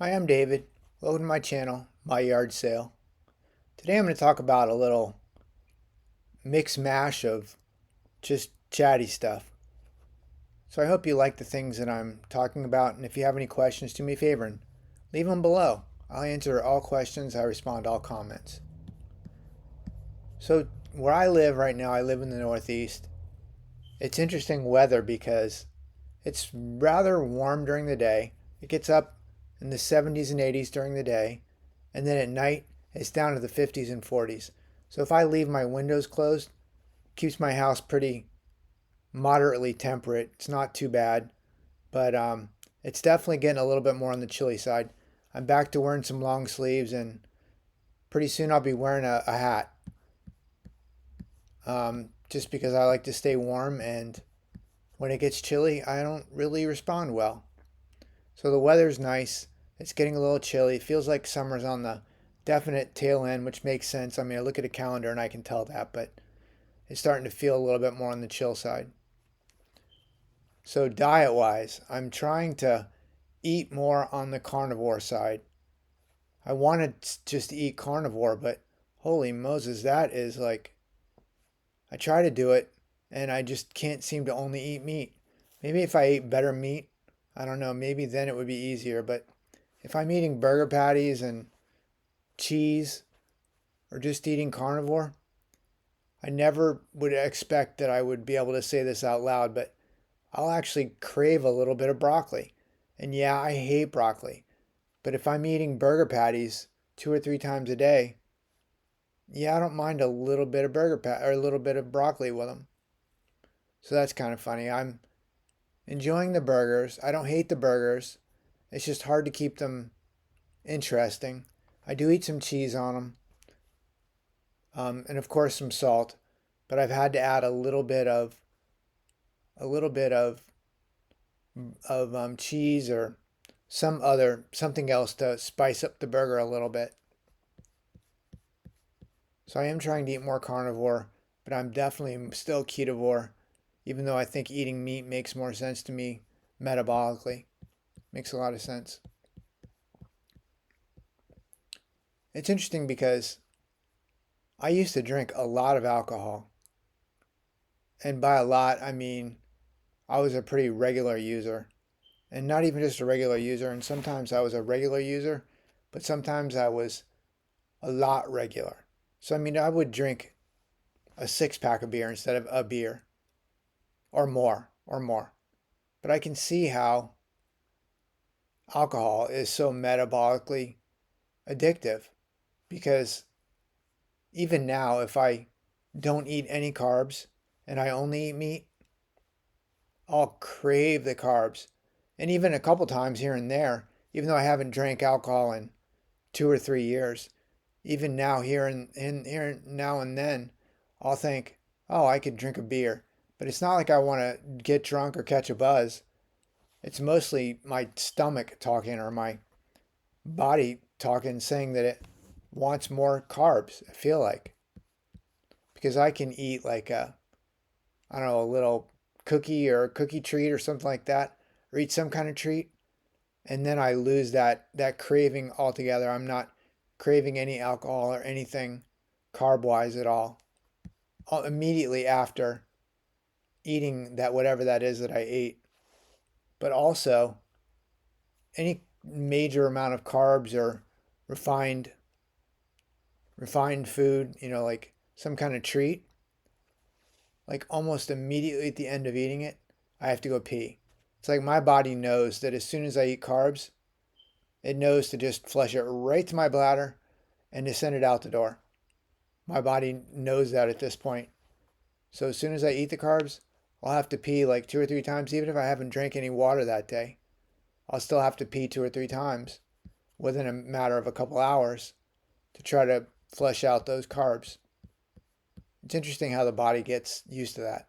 Hi, I'm David. Welcome to my channel, My Yard Sale. Today I'm going to talk about a little mix mash of just chatty stuff. So I hope you like the things that I'm talking about, and if you have any questions, do me a favor and leave them below. I'll answer all questions, I respond to all comments. So where I live right now, I live in the Northeast. It's interesting weather because it's rather warm during the day. It gets up in the 70s and 80s during the day, and then at night it's down to the 50s and 40s. So if I leave my windows closed, it keeps my house pretty moderately temperate. It's not too bad, but it's definitely getting a little bit more on the chilly side. I'm back to wearing some long sleeves, and pretty soon I'll be wearing a hat, just because I like to stay warm, and when it gets chilly, I don't really respond well. So the weather's nice. It's getting a little chilly. It feels like summer's on the definite tail end, which makes sense. I mean, I look at a calendar and I can tell that, but it's starting to feel a little bit more on the chill side. So diet wise, I'm trying to eat more on the carnivore side. I want to just eat carnivore, but holy Moses, that is like, I try to do it and I just can't seem to only eat meat. Maybe if I ate better meat, I don't know, maybe then it would be easier, but if I'm eating burger patties and cheese or just eating carnivore, I never would expect that I would be able to say this out loud, but I'll actually crave a little bit of broccoli. And yeah, I hate broccoli. But if I'm eating burger patties 2 or 3 times a day, yeah, I don't mind a little bit of or a little bit of broccoli with them. So that's kind of funny. I'm enjoying the burgers. I don't hate the burgers. It's just hard to keep them interesting. I do eat some cheese on them, and of course some salt, but I've had to add a little bit of cheese or something else to spice up the burger a little bit. So I am trying to eat more carnivore, but I'm definitely still ketovore, even though I think eating meat makes more sense to me metabolically. Makes a lot of sense. It's interesting because I used to drink a lot of alcohol. And by a lot, I mean I was a pretty regular user. And not even just a regular user. And sometimes I was a regular user, but sometimes I was a lot regular. So, I mean, I would drink a 6 pack of beer instead of a beer or more. But I can see how alcohol is so metabolically addictive because even now, if I don't eat any carbs and I only eat meat, I'll crave the carbs. And even a couple times here and there, even though I haven't drank alcohol in 2 or 3 years, even now here now and then, I'll think, oh, I could drink a beer. But it's not like I want to get drunk or catch a buzz. It's mostly my stomach talking or my body talking, saying that it wants more carbs, I feel like. Because I can eat like I don't know, a little cookie or a cookie treat or something like that, or eat some kind of treat, and then I lose that craving altogether. I'm not craving any alcohol or anything carb wise at all. Immediately after eating that whatever that is that I ate, but also any major amount of carbs or refined refined food, like some kind of treat, like almost immediately at the end of eating it, I have to go pee. It's like my body knows that as soon as I eat carbs, it knows to just flush it right to my bladder and to send it out the door. My body knows that at this point. So as soon as I eat the carbs, I'll have to pee like 2 or 3 times, even if I haven't drank any water that day. I'll still have to pee 2 or 3 times within a matter of a couple hours to try to flush out those carbs. It's interesting how the body gets used to that.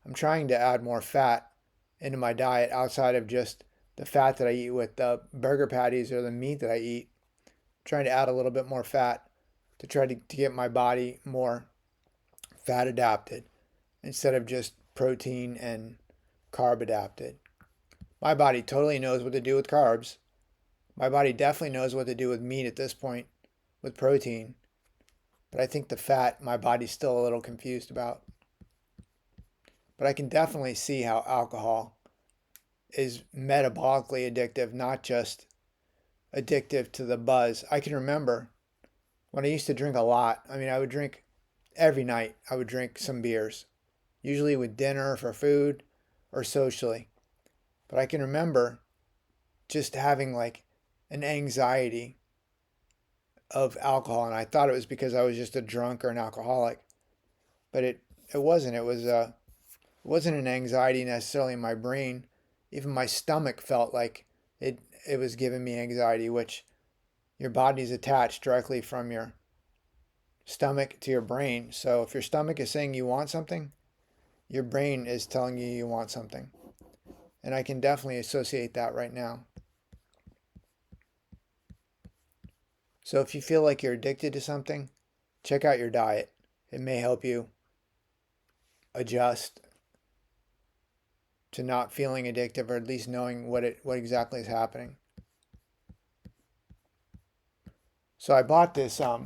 I'm trying to add more fat into my diet outside of just the fat that I eat with the burger patties or the meat that I eat. I'm trying to add a little bit more fat to try to get my body more fat adapted instead of just protein and carb adapted. My body totally knows what to do with carbs, My body definitely knows what to do with meat at this point, with protein. But I think the fat, my body's still a little confused about. But I can definitely see how alcohol is metabolically addictive, not just addictive to the buzz. I can remember when I used to drink a lot. I mean, I would drink every night. I would drink some beers, usually with dinner for food or socially. But I can remember just having like an anxiety of alcohol, and I thought it was because I was just a drunk or an alcoholic, but it wasn't. It wasn't an anxiety necessarily in my brain. Even my stomach felt like it was giving me anxiety, which your body's attached directly from your stomach to your brain. So if your stomach is saying you want something, your brain is telling you you want something. And I can definitely associate that right now. So if you feel like you're addicted to something, check out your diet. It may help you adjust to not feeling addictive, or at least knowing what exactly is happening. So I bought this. I've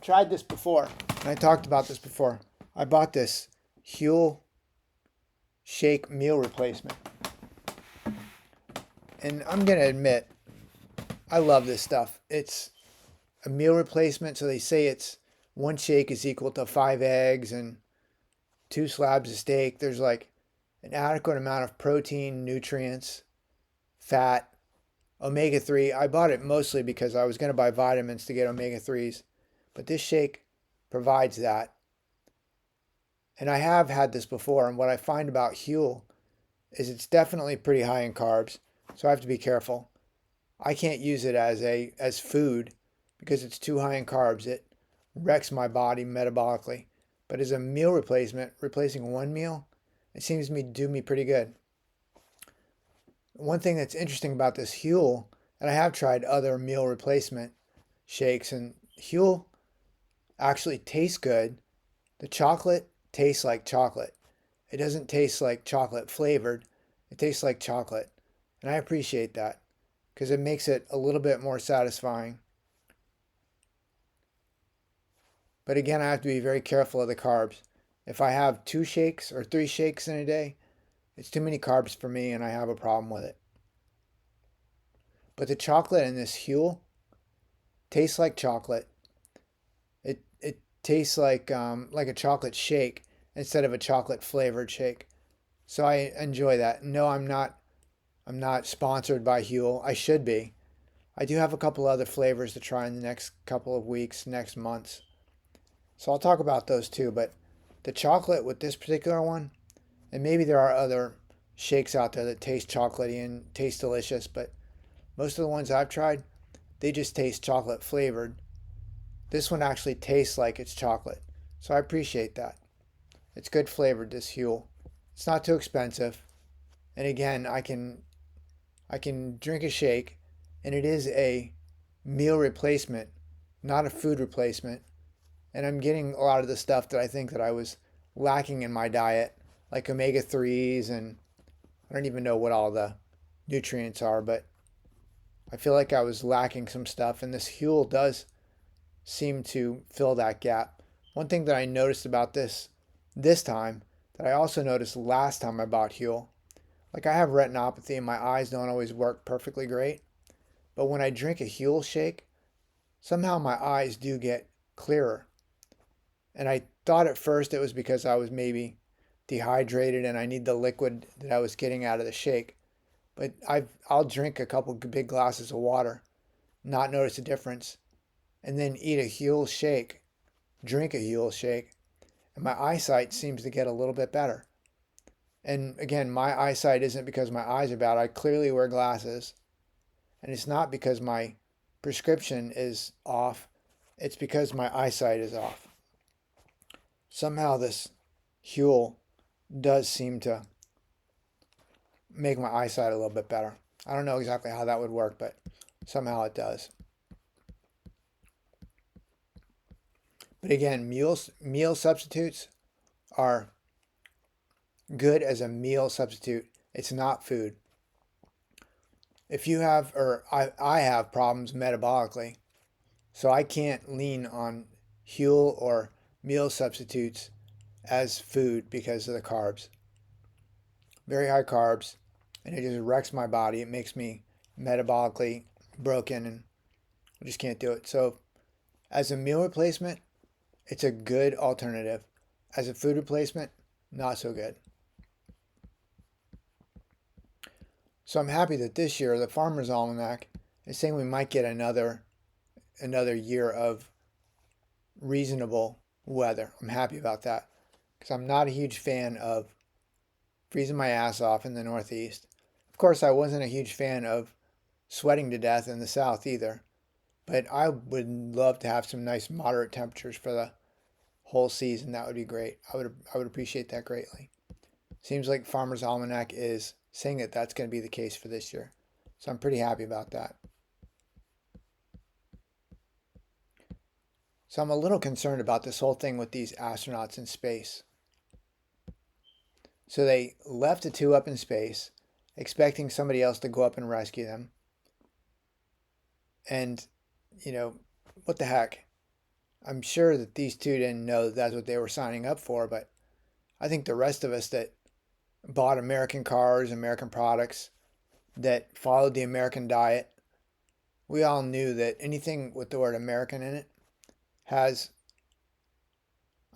tried this before, and I talked about this before. I bought this Huel shake meal replacement, and I'm gonna admit I love this stuff. It's a meal replacement, so they say it's one shake is equal to 5 eggs and 2 slabs of steak. There's like an adequate amount of protein, nutrients, fat, omega-3. I bought it mostly because I was going to buy vitamins to get omega-3s, but this shake provides that. And I have had this before, and what I find about Huel is it's definitely pretty high in carbs, so I have to be careful. I can't use it as food because it's too high in carbs. It wrecks my body metabolically. But as a meal replacement, replacing one meal, it seems to do me pretty good. One thing that's interesting about this Huel, and I have tried other meal replacement shakes, and Huel actually tastes good. The chocolate tastes like chocolate. It doesn't taste like chocolate flavored. It tastes like chocolate. And I appreciate that because it makes it a little bit more satisfying. But again, I have to be very careful of the carbs. If I have 2 shakes or 3 shakes in a day, it's too many carbs for me and I have a problem with it. But the chocolate in this Huel tastes like chocolate. It tastes like a chocolate shake instead of a chocolate flavored shake. So I enjoy that. No, I'm not sponsored by Huel. I should be. I do have a couple other flavors to try in the next couple of weeks, next months. So I'll talk about those too. But the chocolate with this particular one, and maybe there are other shakes out there that taste chocolatey and taste delicious, but most of the ones I've tried, they just taste chocolate flavored. This one actually tastes like it's chocolate. So I appreciate that. It's good flavored, this Huel. It's not too expensive. And again, I can drink a shake, and it is a meal replacement, not a food replacement. And I'm getting a lot of the stuff that I think that I was lacking in my diet, like omega-3s, and I don't even know what all the nutrients are, but I feel like I was lacking some stuff, and this Huel does seem to fill that gap. One thing that I noticed about this time that I also noticed last time I bought Huel, like I have retinopathy and my eyes don't always work perfectly great, but when I drink a Huel shake, somehow my eyes do get clearer. And I thought at first it was because I was maybe dehydrated and I need the liquid that I was getting out of the shake. But I'll drink a couple big glasses of water, not notice a difference, and then eat a Huel shake, drink a Huel shake, and my eyesight seems to get a little bit better. And again, my eyesight isn't because my eyes are bad. I clearly wear glasses, and it's not because my prescription is off. It's because my eyesight is off. Somehow this Huel does seem to make my eyesight a little bit better. I don't know exactly how that would work, but somehow it does. But again, meal substitutes are good as a meal substitute. It's not food. if you have, or I have problems metabolically, so I can't lean on Huel or meal substitutes as food because of the carbs. Very high carbs, and it just wrecks my body. It makes me metabolically broken, and I just can't do it. So, as a meal replacement, it's a good alternative. As a food replacement, not so good. So I'm happy that this year the Farmer's Almanac is saying we might get another year of reasonable weather. I'm happy about that because I'm not a huge fan of freezing my ass off in the Northeast. Of course, I wasn't a huge fan of sweating to death in the South either, but I would love to have some nice moderate temperatures for the whole season. That would be great. I would appreciate that greatly. Seems like Farmer's Almanac is saying that that's going to be the case for this year. So I'm pretty happy about that. So I'm a little concerned about this whole thing with these astronauts in space. So they left the two up in space, expecting somebody else to go up and rescue them. And, you know, what the heck? I'm sure that these two didn't know that that's what they were signing up for, but I think the rest of us that bought American cars, American products, that followed the American diet, we all knew that anything with the word American in it has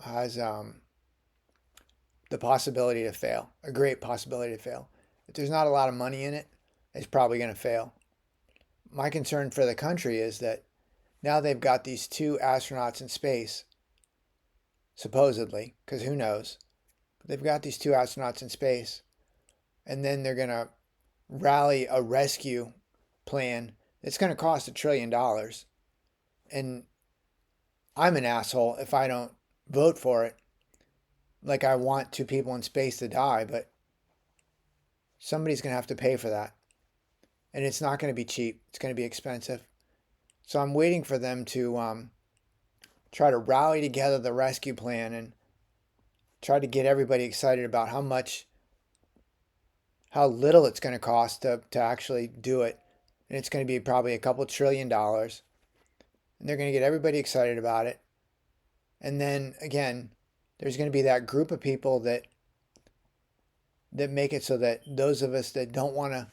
has the possibility to fail, a great possibility to fail. If there's not a lot of money in it, it's probably going to fail. My concern for the country is that now they've got these two astronauts in space, supposedly, because who knows? But they've got these two astronauts in space, and then they're going to rally a rescue plan that's going to cost $1 trillion. And I'm an asshole if I don't vote for it. Like I want two people in space to die, but somebody's going to have to pay for that. And it's not going to be cheap. It's going to be expensive. So I'm waiting for them to try to rally together the rescue plan and try to get everybody excited about how little it's going to cost to actually do it. And it's going to be probably a couple $1 trillion. And they're going to get everybody excited about it. And then again, there's going to be that group of people that make it so that those of us that don't want to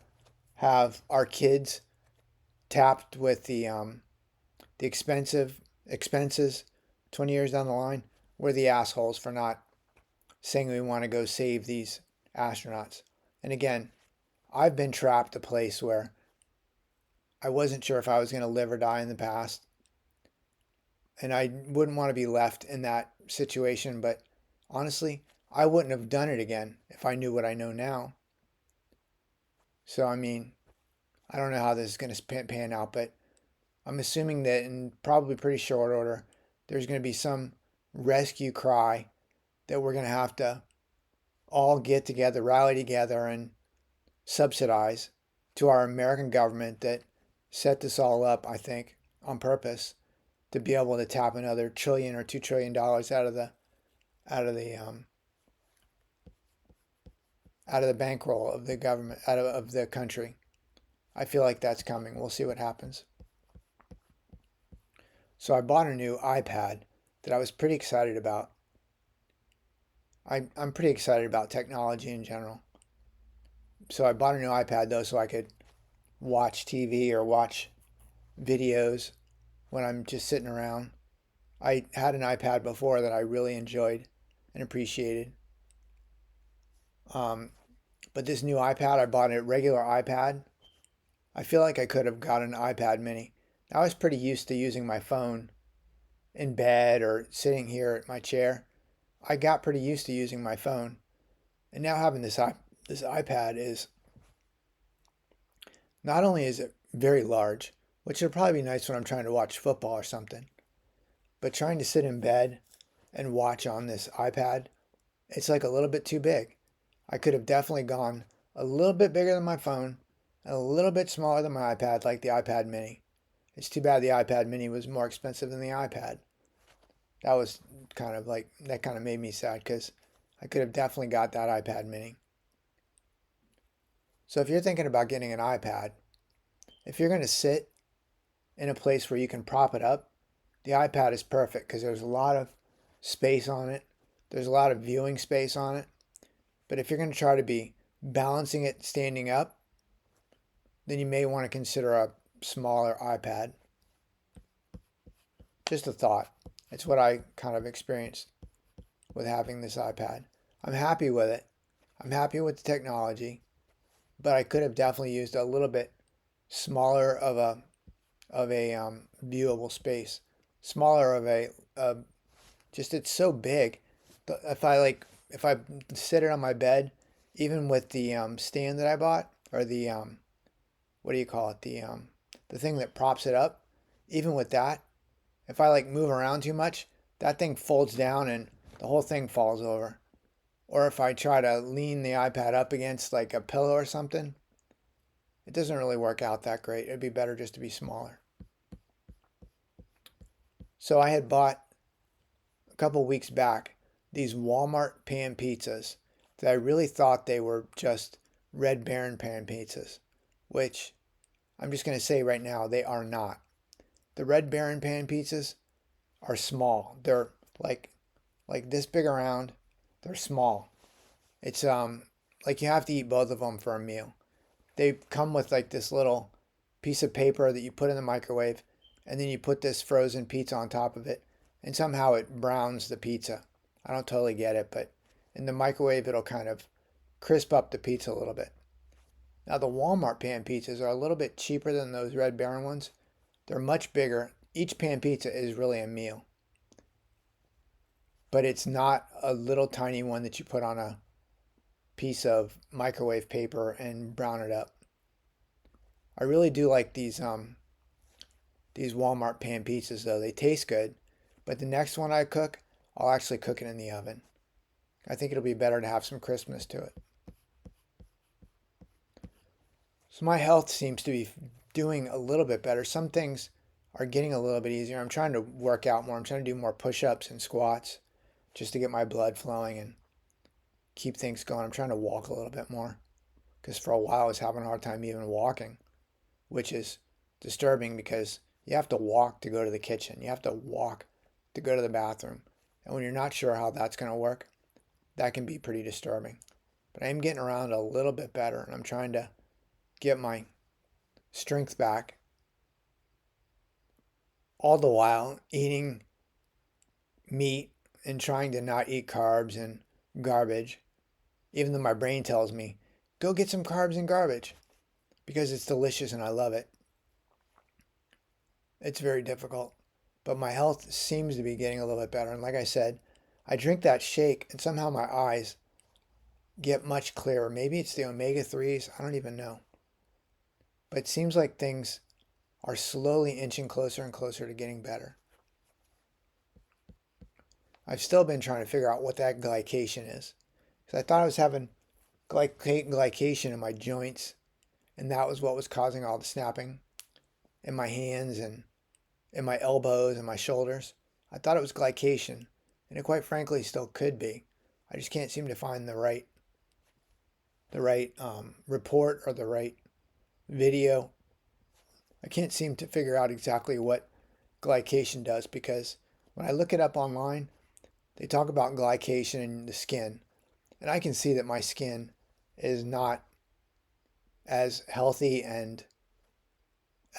have our kids tapped with the expenses 20 years down the line, we're the assholes for not saying we want to go save these astronauts. And again, I've been trapped a place where I wasn't sure if I was going to live or die in the past. And I wouldn't want to be left in that situation, but honestly, I wouldn't have done it again if I knew what I know now. So, I mean, I don't know how this is going to pan out, but I'm assuming that in probably pretty short order, there's going to be some rescue cry that we're going to have to all get together, rally together, and subsidize to our American government that set this all up, I think, on purpose to be able to tap another trillion or $2 trillion out of the bankroll of the government, of the country. I feel like that's coming. We'll see what happens. So I bought a new iPad that I was pretty excited about. I'm pretty excited about technology in general. So I bought a new iPad though so I could watch TV or watch videos when I'm just sitting around. I had an iPad before that I really enjoyed and appreciated. Um, but this new iPad, I bought a regular iPad. I feel like I could have got an iPad mini. I was pretty used to using my phone in bed or sitting here at my chair. I got pretty used to using my phone. And now having this iPad is not only is it very large, which would probably be nice when I'm trying to watch football or something, but trying to sit in bed and watch on this iPad, it's like a little bit too big. I could have definitely gone a little bit bigger than my phone and a little bit smaller than my iPad, like the iPad mini. It's too bad the iPad mini was more expensive than the iPad. That was that kind of made me sad because I could have definitely got that iPad mini. So if you're thinking about getting an iPad, If you're going to sit in a place where you can prop it up, the iPad is perfect because there's a lot of space on it. There's a lot of viewing space on it. But if you're going to try to be balancing it standing up, then you may want to consider a smaller iPad. Just a thought. It's what I kind of experienced with having this iPad. I'm happy with it. I'm happy with the technology, but I could have definitely used a little bit smaller of a viewable space, smaller of a just it's so big. If I sit it on my bed, even with the stand that I bought or the what do you call it the thing that props it up, even with that, if I like move around too much, that thing folds down and the whole thing falls over. Or if I try to lean the iPad up against like a pillow or something, it doesn't really work out that great. It'd be better just to be smaller. So I had bought a couple weeks back these Walmart pan pizzas that I really thought they were just Red Baron pan pizzas, which I'm just going to say right now, they are not. The Red Baron pan pizzas are small. They're like this big around. They're small. It's like you have to eat both of them for a meal. They come with like this little piece of paper that you put in the microwave, and then you put this frozen pizza on top of it, and somehow it browns the pizza. I don't totally get it, but in the microwave it'll kind of crisp up the pizza a little bit. Now the Walmart pan pizzas are a little bit cheaper than those Red Baron ones. They're much bigger. Each pan pizza is really a meal, but it's not a little tiny one that you put on a piece of microwave paper and brown it up. I really do like these Walmart pan pizzas though. They taste good, but the next one I cook, I'll actually cook it in the oven. I think it'll be better to have some crispness to it. So my health seems to be doing a little bit better. Some things are getting a little bit easier. I'm trying to work out more. I'm trying to do more push-ups and squats just to get my blood flowing and keep things going. I'm trying to walk a little bit more because for a while I was having a hard time even walking, which is disturbing because you have to walk to go to the kitchen. You have to walk to go to the bathroom. And when you're not sure how that's going to work, that can be pretty disturbing. But I am getting around a little bit better, and I'm trying to get my strength back, all the while eating meat and trying to not eat carbs and garbage, even though my brain tells me, go get some carbs and garbage because it's delicious and I love it. It's very difficult, but my health seems to be getting a little bit better. And like I said, I drink that shake and somehow my eyes get much clearer. Maybe it's the omega-3s, I don't even know. But it seems like things are slowly inching closer and closer to getting better. I've still been trying to figure out what that glycation is. Because I thought I was having glycation in my joints, and that was what was causing all the snapping in my hands and in my elbows and my shoulders. I thought it was glycation, and it quite frankly still could be. I just can't seem to find the right report or the right video. I can't seem to figure out exactly what glycation does because when I look it up online, they talk about glycation in the skin. And I can see that my skin is not as healthy and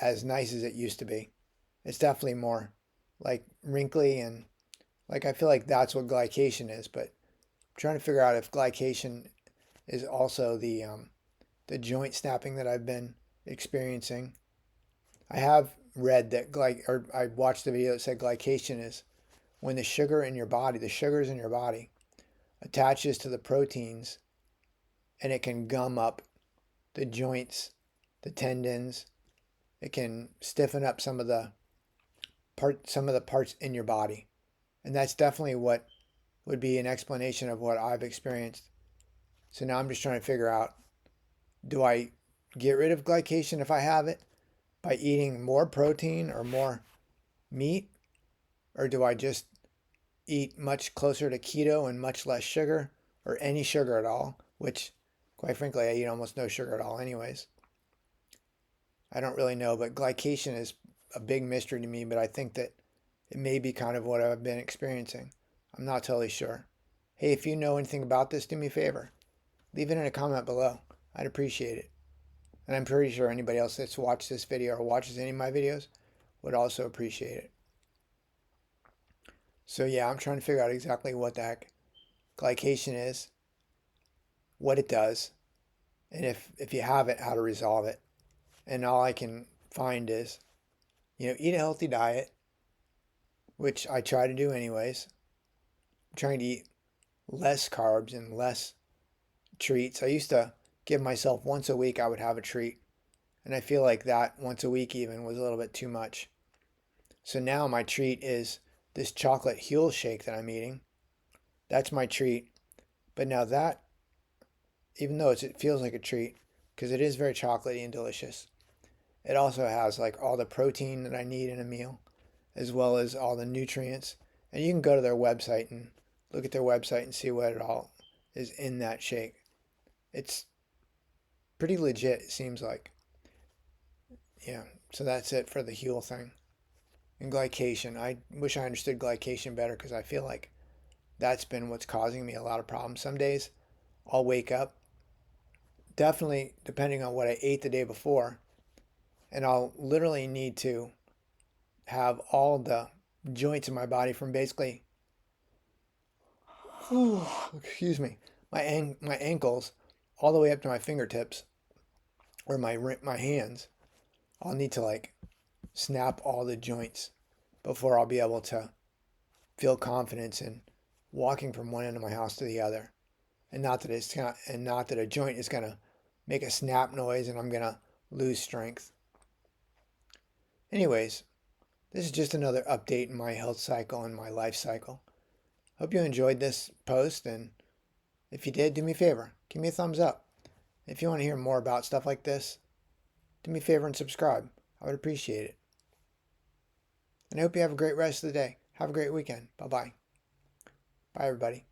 as nice as it used to be. It's definitely more like wrinkly and like I feel like that's what glycation is, but I'm trying to figure out if glycation is also the joint snapping that I've been experiencing. I have read that I watched the video that said glycation is when the sugars in your body attaches to the proteins and it can gum up the joints, the tendons. It can stiffen up some of the parts in your body. And that's definitely what would be an explanation of what I've experienced. So now I'm just trying to figure out, do I get rid of glycation if I have it by eating more protein or more meat? Or do I just eat much closer to keto and much less sugar or any sugar at all? Which, quite frankly, I eat almost no sugar at all anyways. I don't really know, but glycation is a big mystery to me, but I think that it may be kind of what I've been experiencing. I'm not totally sure. Hey, if you know anything about this, do me a favor. Leave it in a comment below. I'd appreciate it. And I'm pretty sure anybody else that's watched this video or watches any of my videos would also appreciate it. So yeah, I'm trying to figure out exactly what the heck glycation is, what it does, and if you have it, how to resolve it. And all I can find is, eat a healthy diet, which I try to do anyways. I'm trying to eat less carbs and less treats. I used to give myself once a week I would have a treat, and I feel like that once a week even was a little bit too much. So now my treat is this chocolate Huel shake that I'm eating. That's my treat. But now that, even though it feels like a treat, because it is very chocolatey and delicious, it also has like all the protein that I need in a meal, as well as all the nutrients. And you can go to their website and look at their website and see what it all is in that shake. It's pretty legit, it seems like. Yeah, so that's it for the Huel thing. And glycation. I wish I understood glycation better because I feel like that's been what's causing me a lot of problems. Some days I'll wake up, definitely depending on what I ate the day before, and I'll literally need to have all the joints in my body from basically, excuse me, my ankles all the way up to my fingertips or my hands. I'll need to like snap all the joints before I'll be able to feel confidence in walking from one end of my house to the other. And not that a joint is gonna make a snap noise and I'm gonna lose strength. Anyways, this is just another update in my health cycle and my life cycle. Hope you enjoyed this post, and if you did, do me a favor, give me a thumbs up. If you want to hear more about stuff like this, do me a favor and subscribe. I would appreciate it. And I hope you have a great rest of the day. Have a great weekend. Bye-bye. Bye, everybody.